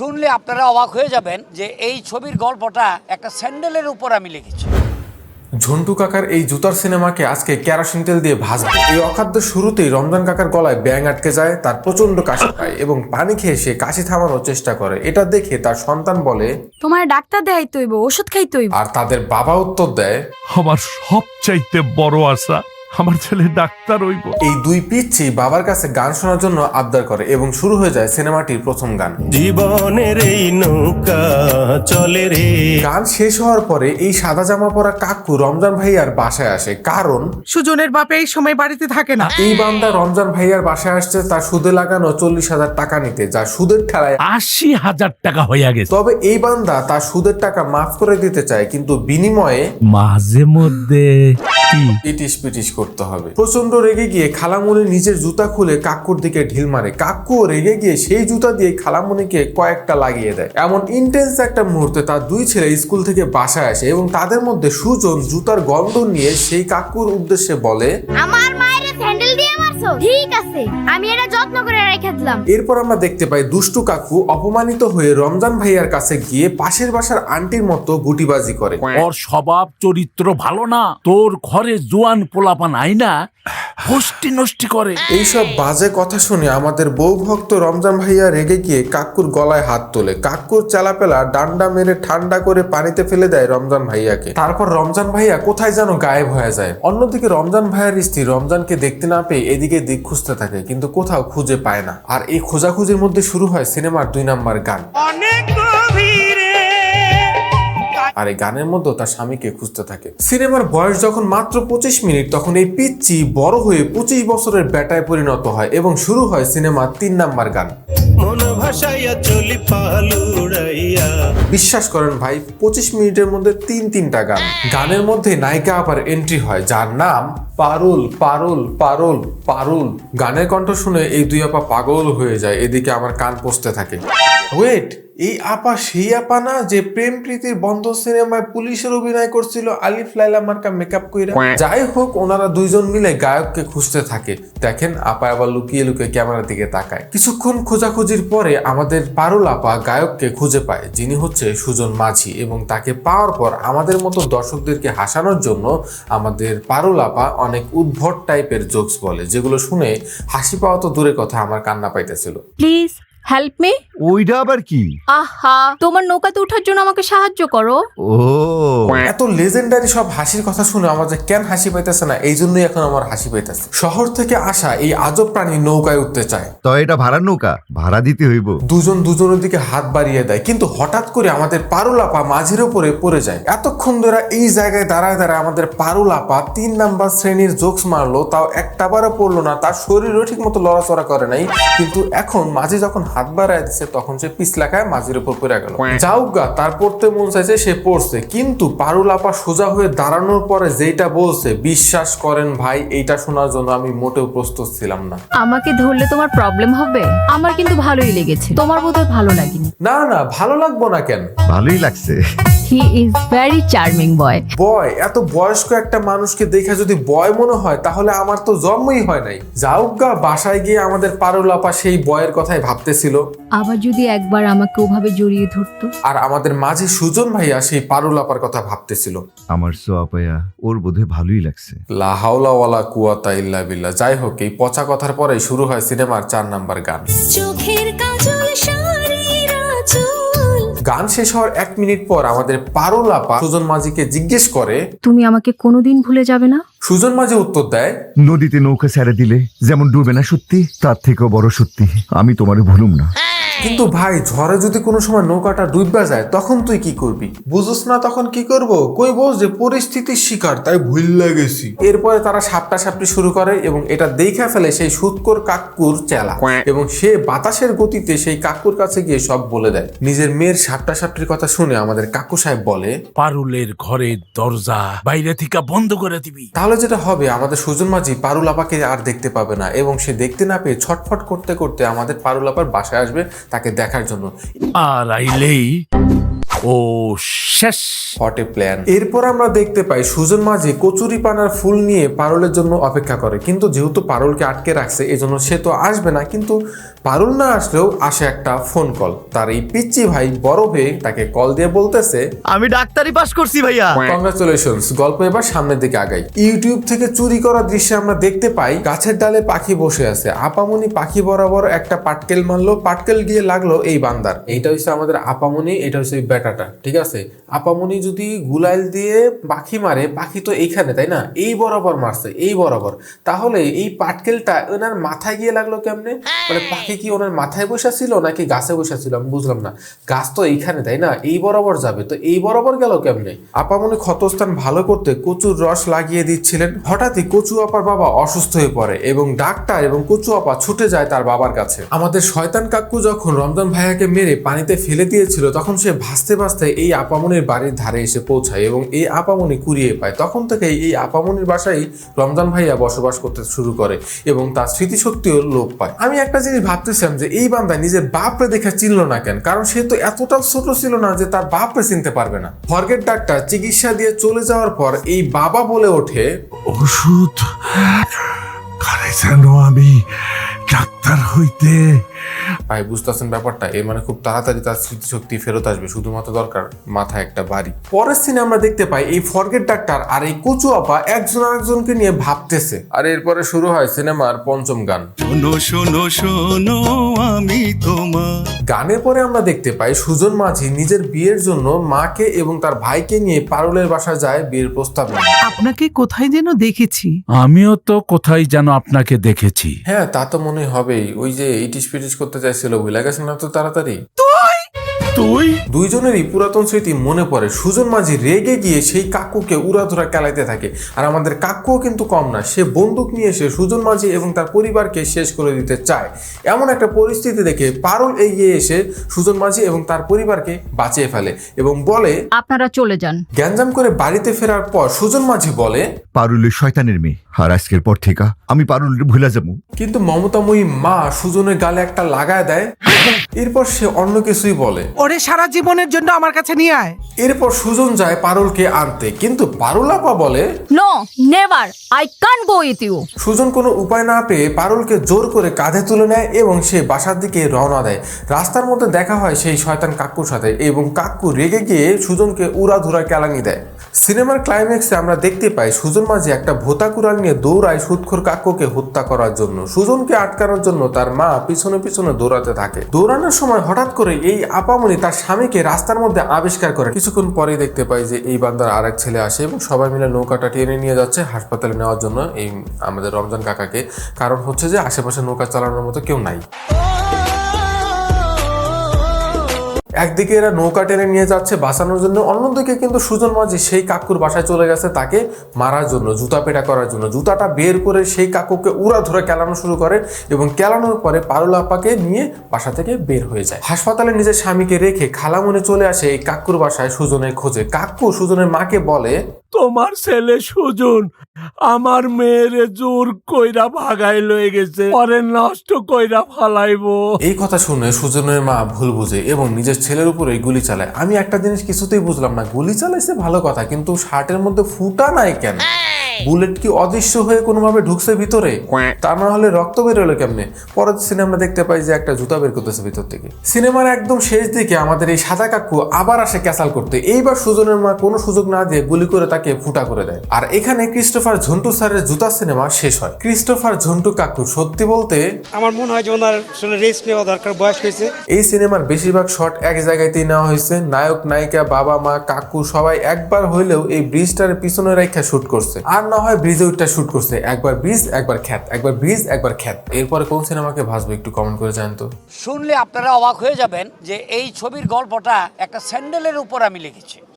শুনলে আপনারা অবাক হয়ে যাবেন যে এই ছবির গল্পটা একটা স্যান্ডেলের উপর আমি লিখেছি। ঝন্টু কাকার এই জুতার সিনেমাকে আজকে কেরোসিন তেল দিয়ে ভাজবে। এই অখাদ্যের শুরুতেই রমজান কাকার গলায় ব্যাঙ আটকে যায়, তার প্রচন্ড কাশি পায় এবং পানি খেয়ে সে কাশি থামানোর চেষ্টা করে। এটা দেখে তার সন্তান বলে, তোমার ডাক্তার দেখাইতে হইব, ওষুধ খাইতে হইব। আর তাদের বাবা উত্তর দেয়, আমার সবচাইতে বড় আশা আমার ছেলে ডাক্তার হইব। এই দুই পিচ্ছি বাবার কাছে গান শোনার জন্য আবদার করে এবং শুরু হয়ে যায় সিনেমাটির প্রথম গান। জীবনের এই নৌকা চলে রে। গান শেষ হওয়ার পরে এই সাদা জামা পরা কাকু রমজান ভাইয়ার বাসায় আসে, কারণ সুজনের বাপে এই সময় বাড়িতে থাকে না। এই বান্দা রমজান ভাইয়ার বাসায় আসছে তার সুদে লাগানো 40,000 টাকা নিতে, যা সুদের ঠেলায় 80,000 টাকা হইয়া গেছে। তবে এই বান্দা তার সুদের টাকা মাফ করে দিতে চায়, কিন্তু বিনিময়ে মাঝে মধ্যে ইটিস পিটিস করতে হবে। প্রচন্ড রেগে গিয়ে খালামুনি নিজের জুতা খুলে কাকুর দিকে ঢিল মারে। কাকু রেগে গিয়ে সেই জুতা দিয়ে খালামুনিকে কয়েকটা লাগিয়ে দেয়। এমন ইন্টেন্স একটা মুহূর্তে তার দুই ছেলে স্কুল থেকে বাসায় আসে এবং তাদের মধ্যে সুজন জুতার গন্ধ নিয়ে সেই কাকুর উদ্দেশ্যে বলে, আমার মায়ের স্যান্ডেল দিয়ে মারছো, ঠিক আছে আমি এটা যত্ন করে রেখে দিলাম। এরপর আমরা দেখতে পাই দুষ্টু কাকু অপমানিত হয়ে রমজান ভাইয়ার কাছে গিয়ে পাশের বাসার আন্টির মতো গুটিবাজি করে। ওর স্বভাব চরিত্র ভালো না, তোর ঘরে জোয়ান পোলাপান আইনা গোষ্ঠী নষ্টি করে। এইসব বাজে কথা শুনে আমাদের বউ ভক্ত রমজান ভাইয়া রেগে গিয়ে কাকুর গলায় হাত তোলে। কাকুর চালাপেলা ডান্ডা মেরে ঠান্ডা করে পানিতে ফেলে দেয় রমজান ভাইয়াকে। তারপর রমজান ভাইয়া কোথায় যেন গায়েব হয়ে যায়। অন্যদিকে রমজান ভাইয়ার স্ত্রী রমজানকে দেখতে না পেয়ে এদিকে দিক খুঁজতে থাকে, কিন্তু কোথাও খুঁজে পায় না। আর এই খোঁজাখুঁজির মধ্যে শুরু হয় সিনেমার 2 নাম্বার গান। আর এই গানের মধ্যে তার স্বামীকে খুঁজতে থাকে। সিনেমার বয়স যখন মাত্র 25 মিনিট, তখন এই পিচ্চি বড় হয়ে 25 বছরের বেটায় পরিণত হয় এবং শুরু হয় সিনেমার 3 নাম্বার গান। মন ভাসাইয়া চলি পালুড়াইয়া। বিশ্বাস করেন ভাই, 25 মিনিটের মধ্যে 3টা গান। গানের মধ্যে নায়িকা আবার এন্ট্রি হয়, যার নাম পারুল। পারুল পারুল পারুল। গানের কণ্ঠ শুনে এই দুই আপা পাগল হয়ে যায়। এদিকে আমার কান পচতে থাকে। ওয়েট, এই আপা সেই আপা না যে প্রেম প্রীতির বন্ধ সিনেমায় পুলিশের অভিনয় করছিল আলিফ লাইলা মার্কা মেকআপ কইরা? যাই হোক, ওনারা দুইজন মিলে গায়ককে খুঁজতে থাকে। দেখেন আপা আবার লুকিয়ে লুকিয়ে ক্যামেরার দিকে তাকায়। কিছুক্ষণ খোঁজাখুঁজির পরে আমাদের পারুল আপা গায়ককে খুঁজে পায়, যিনি হচ্ছে সুজন মাঝি, এবং তাকে পাওয়ার পর আমাদের মতো দর্শকদেরকে হাসানোর জন্য আমাদের পারুল আপা অনেক উদ্ভট টাইপের জোকস বলে, যেগুলো শুনে হাসি পাওয়া তো দূরের কথা, আমার কান্না পাইতেছিল। Please help me. ওইটা আবার কি? আহা, তোমার নৌকাতে ওঠার জন্য আমাকে সাহায্য করো। ও এত লেজেন্ডারি সব হাসির কথা শুনে আমার যে কেন হাসি পাইতেছে না, এই জন্যই এখন আমার হাসি পাইতেছে। শহর থেকে আসা এই আজব প্রাণী নৌকায় উঠতে চায়। তো এটা ভাড়ার নৌকা, ভাড়া দিতে হইব। দুজন দুজনের দিকে হাত বাড়িয়ে দেয়, কিন্তু হঠাৎ করে আমাদের পারুল আপা মাঝির উপরে পড়ে যায়। এতক্ষণ ধরে এই জায়গায় দাঁড়ায় দাঁড়ায় আমাদের পারুল আপা 3 নাম্বার শ্রেণীর জোকস মারলো, তাও একটাবারও পড়লো না, তার শরীরও ঠিক মতো লড়াচড়া করে নাই। কিন্তু এখন মাঝি যখন হাত বাড়ায় দিচ্ছে, তখন সে পিছলাকায় মাঝির উপর পড়ে গেল। যাওগা, তার পড়তে মন চাইছে, সে পড়ছে, কিন্তু পারুল আপা সোজা হয়ে দাঁড়ানোর পরে যেটা বলছে, বিশ্বাস করেন ভাই, এইটা শোনার জন্য আমি মোটেও প্রস্তুত ছিলাম না। আমাকে ধরলে তোমার প্রবলেম হবে? আমার কিন্তু ভালোই লেগেছে, তোমার বোধহয় ভালো লাগেনি। না না, ভালো লাগবো না কেন? ভালোই লাগছে। হি ইজ ভেরি চার্মিং বয়। বয়? এত বয়স্ক একটা মানুষকে দেখে যদি বয় মনে হয়, তাহলে আমার তো জন্মই হয় নাই। যাওগা, বাসায় গিয়ে আমাদের পারুল আপা সেই বয়ের কথাই ভাবতেছিল। আবার যদি একবার আমাকে ওভাবে জড়িয়ে ধরতো। আর আমাদের মাঝে সুজন ভাইয়া সেই পারুল আপার কথা ভাবতেছিল। আমার সোয়াপায়া ওর বোধহয় ভালোই লাগছে। লা হাওলা ওয়ালা কুওয়াতা ইল্লা বিল্লাহ। যাই হোক, এই পচা কথার পরে শুরু হয় সিনেমার 4 নাম্বার গান। চোখের কাজল শাড়ির আঁচল। গান শেষ হওয়ার 1 মিনিট পর আমাদের পারুল আপা সুজন মাঝিকে জিজ্ঞেস করে, তুমি আমাকে কোনোদিন ভুলে যাবে না? সুজন মাঝি উত্তর দেয়, নদীতে নৌকা ছেড়ে দিলে যেমন ডুবে না সত্যি, তার থেকেও বড় সত্যি আমি তোমারে ভুলুম না। কিন্তু ভাই, ঝড়ে যদি কোনো সময় নৌকাটা ডুববা যায়, তখন তুই কি করবি? বুঝোস না তখন কি করব? কই বোঝ যে পরিস্থিতির শিকার, তাই ভুইল্লা গেছি। এরপরে তারা সাপটাসাপটি শুরু করে এবং এটা দেখে ফেলে সেই সুৎকর কাকুর চেলা, এবং সে বাতাসের গতিতে সেই কাকুর কাছে গিয়ে সব বলে দেয়। নিজের মেয়ের সাপটাসাপটির কথা শুনে আমাদের কাকু সাহেব বলে, পারুলের ঘরের দরজা বাইরে থেকে বন্ধ করে দিবি। তাহলে যেটা হবে, আমাদের সুজন মাঝি পারুল আপাকে আর দেখতে পাবে না, এবং সে দেখতে না পেয়ে ছটফট করতে করতে আমাদের পারুল আপার বাসায় আসবে তাকে দেখার জন্য। আর আইলেই ও শেষ। হট এ প্ল্যান। এরপর আমরা দেখতে পাই সুজন মাঝি কচুরি পানার ফুল নিয়ে পারুলের জন্য অপেক্ষা করে, কিন্তু যেহেতু পারুলকে আটকে রাখছে এজন্য সে তো আসবে না। কিন্তু পারুল না আসলেও আসে একটা ফোন কল। তার এই পিচ্চি ভাই বড় হয়ে তাকে কল দিয়ে বলতেছে, আমি ডাক্তারি পাস করছি ভাইয়া। কংগ্রাচুলেশনস। গল্প এবার সামনের দিকে আগাই। ইউটিউব থেকে চুরি করা দৃশ্যে আমরা দেখতে পাই গাছের ডালে পাখি বসে আছে। আপামনি পাখি বরাবর একটা পাটকেল মারলো, পাটকেল গিয়ে লাগলো এই বান্দার। এইটা হচ্ছে আমাদের আপামনি, এটা হচ্ছে এই বেটাটা, ঠিক আছে। আপামনি যদি গুলাইল দিয়ে পাখি মারে, পাখি তো এইখানে, তাই না? এই বরাবর মারছে, এই বরাবর। তাহলে এই পাটকেলটা ওনার মাথায় গিয়ে লাগলো কেমনে? মানে পাখি কি ওনার মাথায় বসেছিল নাকি গাছে বসেছিল আমি বুঝলাম না। গাছ তো এইখানে, তাই না? এই বরাবর যাবে, তো এই বরাবর গেল কেমনে? আপামনি ক্ষতস্থান ভালো করতে কচুর রস লাগিয়ে দিচ্ছিলেন। হঠাৎই কচু আপার বাবা অসুস্থ হয়ে পড়ে এবং ডাক্তার এবং কচু আপা ছুটে যায় তার বাবার কাছে। আমাদের শয়তান কাকু যখন রমজান ভাইয়াকে মেরে পানিতে ফেলে দিয়েছিল, তখন সে ভাসতে ভাসতে এই আপামনির বাড়ির ধারে এসে পৌঁছায় এবং এই আপামনি কুড়িয়ে পায়। তখন থেকে এই আপামনির বাসায় রমজান ভাইয়া বসবাস করতে শুরু করে এবং তার স্মৃতিশক্তিও লোপ পায়। আমি একটা জিনিস ভাবতেছিলাম যে এই বান্দা নিজের বাপরে দেখে চিনল না কেন? কারণ সে তো এতটাও ছোট ছিল না যে তার বাপরে চিনতে পারবে না। ফরগেট ডাক্তার চিকিৎসা দিয়ে চলে যাওয়ার পর এই বাবা বলে ওঠে, ওষুধ কারে যেন আমি ডাক্তার হইতে। ভাই বুঝতেছেন ব্যাপারটা? এর মানে খুব তাড়াতাড়ি তার স্মৃতিশক্তি ফেরত আসবে, শুধুমাত্র দরকার মাথায় একটা বাড়ি। পরের সিনে আমরা দেখতে পাই এই ফরগেট ডাক্তার আর এই কচু আপা একজন আরেকজনকে নিয়ে ভাবতেছে। আর এরপরে শুরু হয় সিনেমার পঞ্চম গান। শোনো শোনো শোনো আমি তোমার। গানের পরে আমরা দেখতে পাই সুজন মাঝি নিজের বিয়ের জন্য মাকে এবং তার ভাইকে নিয়ে পারুলের বাসায় যায় বিয়ের প্রস্তাব নিয়ে। আপনাকে কোথায় যেন দেখেছি। আমিও তো কোথায় যেন আপনাকে দেখেছি। হ্যাঁ, তা তো মনে হবেই। ওই যে ইটিস পিটিস করতে চাইছিল, ভুলে গেছেন না তো তাড়াতাড়ি? তুই দুইজনেরই পুরাতন স্মৃতি মনে পড়ে। সুজন মাঝি রেগে গিয়ে সেই কাকুকে উড়াধুরা কেলাইতে থাকে। আর আমাদের কাকুও কিন্তু কম না, সে বন্দুক নিয়ে এসে সুজন মাঝি এবং তার পরিবারকে শেষ করে দিতে চায়। এমন একটা পরিস্থিতি দেখে পারুল এগিয়ে এসে সুজন মাঝি এবং তার পরিবারকে বাঁচিয়ে ফেলে এবং বলে, আপনারা চলে যান। গ্যাঞ্জাম করে বাড়িতে ফেরার পর সুজন মাঝি বলে, পারুলের শয়তানের মেয়ে, আর আজকের পর থেকে আমি পারুলের ভুলে যাবো। কিন্তু মমতাময়ী মা সুজনের গালে একটা লাগায় দেয়। এরপর সে অন্য কিছুই বলে, ওরে সারা জীবনের জন্য আমার কাছে নিয়ে আয়। এরপর সুজন যায় পারুলকে আনতে, কিন্তু পারুল আপা বলে, no never, I can't go with you. Sujan কোনো উপায় না পেয়ে পারুলকে জোর করে কাঁধে তুলে নেয় এবং সে বাসার দিকে রওনা দেয়। রাস্তার মধ্যে দেখা হয় সেই শয়তান কাকুর সাথে এবং কাকু রেগে গিয়ে সুজনকে উড়াধুরা কেলানি দেয়। সিনেমার ক্লাইম্যাক্সে আমরা দেখতে পাই সুজন মাঝি একটা ভোতা কুড়াল নিয়ে দৌড়ায় সুদখোর কাকুকে হত্যা করার জন্য। সুজনকে আটকানোর জন্য তার মা পিছনে পিছনে দৌড়াতে থাকে। দৌড়ানোর সময় হঠাৎ করে এই আপামনি তার স্বামীকে রাস্তার মধ্যে আবিষ্কার করে। কিছুক্ষণ পরেই দেখতে পাই যে এই বান্দার আরেক ছেলে আসে এবং সবাই মিলে নৌকাটা টেনে নিয়ে যাচ্ছে হাসপাতালে নেওয়ার জন্য এই আমাদের রমজান কাকাকে। কারণ হচ্ছে যে আশেপাশে নৌকা চালানোর মতো কেউ নাই। একদিকে এরা নৌকা টেনে নিয়ে যাচ্ছে বাঁচানোর জন্য, অন্যদিকে কিন্তু সুজন মাঝি সেই কাকুর বাসায় চলে গেছে তাকে মারার জন্য, জুতা পেটা করার জন্য। জুতাটা বের করে সেই কাকুকে উড়াধুরা কেলানো শুরু করে এবং কেলানোর পরে পারুল আপাকে নিয়ে বাসা থেকে বের হয়ে যায়। হাসপাতালে নিজের স্বামীকে রেখে খালামনে চলে আসে এই কাকুর বাসায় সুজনের খোঁজে। কাকু সুজনের মাকে বলে, তোমার ছেলে সুজন আমার মেয়ের জোর কইরা ভাগাই লয়ে গেছে, পরে নষ্ট কইরা ফালাইবো। এই কথা শুনে সুজনের মা ভুল বুঝে এবং নিজের ছেলের উপরে গুলি চালায়। আমি একটা জিনিস কিছুতেই বুঝলাম না, গুলি চালাইছে ভালো কথা, কিন্তু শার্টের মধ্যে ফুটা নাই কেন? বুলেট কি অদৃশ্য হয়ে কোনোভাবে ঢুকছে ভিতরে? তা না হলে রক্ত বেরোলো কেমনে? পরের সিনেমা দেখতে পাই যে একটা জুতা বের করতেছে ভিতর থেকে। সিনেমার একদম শেষ দিকে আমাদের এই সাদা কাকু আবার আসে ক্যাসাল করতে। এইবার সুজনের মা কোনো সুযোগ না দিয়ে গুলি করে তাকে ফুটা করে দেয়। আর এখানে ক্রিস্টোফার ঝন্টু স্যারের জুতা সিনেমা শেষ হয়। ক্রিস্টোফার ঝন্টু কাকু সত্যি বলতে আমার মনে হয় যে ওনার আসলে রেস্ট নেওয়া দরকার, বয়স হয়েছে। এই সিনেমার বেশিরভাগ শট এক জায়গাতেই নেওয়া হয়েছে। নায়ক নায়িকা বাবা মা কাকু সবাই একবার হইলেও এই ব্রিজটার পিছনে রেখা শুট করছে, আর না হয় ব্রিজে ওইটা শুট করছে। একবার ব্রিজ একবার খ্যাত, একবার ব্রিজ একবার খ্যাত। এরপরে কোন সিনেমাকে ভাসবে একটু কমেন্ট করে জানেন তো। শুনলে আপনারা অবাক হয়ে যাবেন যে এই ছবির গল্পটা একটা স্যান্ডেলের উপর আমি লিখেছি।